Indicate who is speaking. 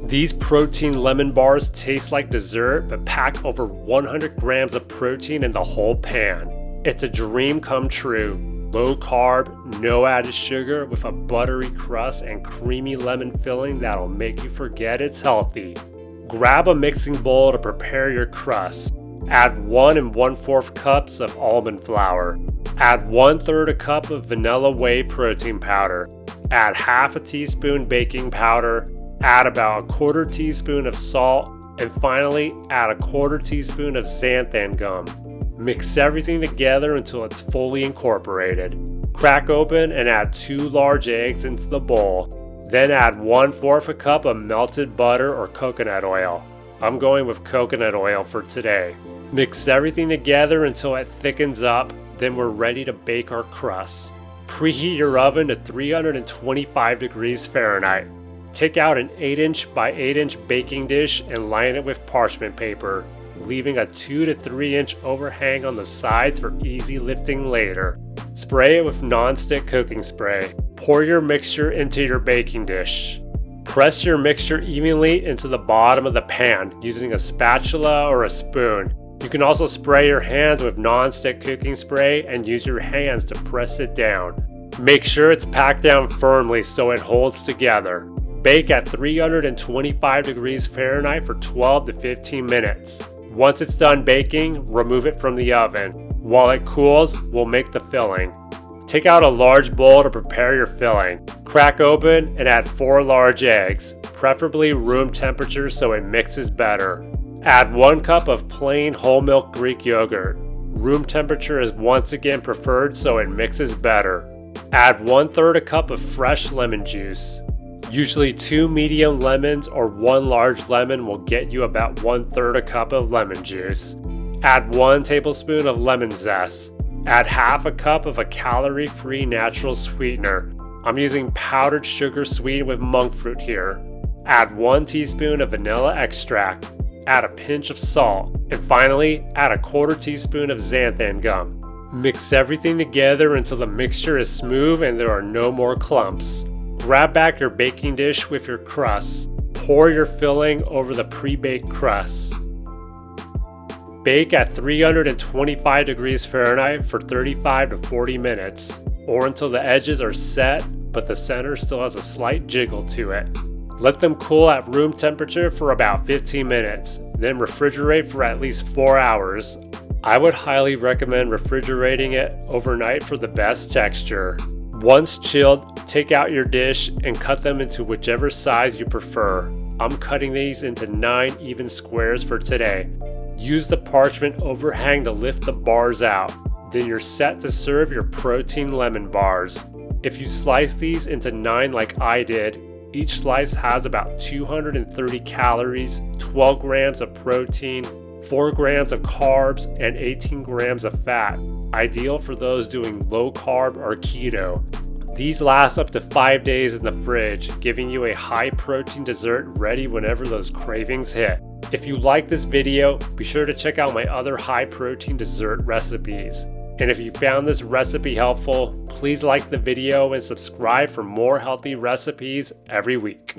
Speaker 1: These protein lemon bars taste like dessert but pack over 100 grams of protein in the whole pan. It's a dream come true. Low carb, no added sugar with a buttery crust and creamy lemon filling that'll make you forget it's healthy. Grab a mixing bowl to prepare your crust. Add 1 1/4 cups of almond flour. Add 1/3 a cup of vanilla whey protein powder. Add half a teaspoon baking powder. Add about a 1/4 teaspoon of salt. And finally, add a 1/4 teaspoon of xanthan gum. Mix everything together until it's fully incorporated. Crack open and add 2 large eggs into the bowl. Then add 1/4 a cup of melted butter or coconut oil. I'm going with coconut oil for today. Mix everything together until it thickens up, then we're ready to bake our crust. Preheat your oven to 325 degrees Fahrenheit. Take out an 8" by 8" baking dish and line it with parchment paper, leaving a 2 to 3" overhang on the sides for easy lifting later. Spray it with non-stick cooking spray. Pour your mixture into your baking dish. Press your mixture evenly into the bottom of the pan using a spatula or a spoon. You can also spray your hands with non-stick cooking spray and use your hands to press it down. Make sure it's packed down firmly so it holds together. Bake at 325 degrees Fahrenheit for 12 to 15 minutes. Once it's done baking, remove it from the oven. While it cools, we'll make the filling. Take out a large bowl to prepare your filling. Crack open and add 4 large eggs, preferably room temperature so it mixes better. Add 1 cup of plain whole milk Greek yogurt. Room temperature is once again preferred so it mixes better. Add 1/3 a cup of fresh lemon juice. Usually 2 medium lemons or 1 large lemon will get you about 1/3 a cup of lemon juice. Add 1 tablespoon of lemon zest. Add half a cup of a calorie-free natural sweetener. I'm using powdered sugar sweetened with monk fruit here. Add 1 teaspoon of vanilla extract. Add a pinch of salt. And finally, add a 1/4 teaspoon of xanthan gum. Mix everything together until the mixture is smooth and there are no more clumps. Grab back your baking dish with your crust. Pour your filling over the pre-baked crust. Bake at 325 degrees Fahrenheit for 35 to 40 minutes, or until the edges are set but the center still has a slight jiggle to it. Let them cool at room temperature for about 15 minutes, then refrigerate for at least 4 hours. I would highly recommend refrigerating it overnight for the best texture. Once chilled, take out your dish and cut them into whichever size you prefer. I'm cutting these into 9 even squares for today. Use the parchment overhang to lift the bars out. Then you're set to serve your protein lemon bars. If you slice these into 9 like I did, each slice has about 230 calories, 12 grams of protein, 4 grams of carbs, and 18 grams of fat. Ideal for those doing low carb or keto. These last up to 5 days in the fridge, giving you a high protein dessert ready whenever those cravings hit. If you like this video, be sure to check out my other high protein dessert recipes. And if you found this recipe helpful, please like the video and subscribe for more healthy recipes every week.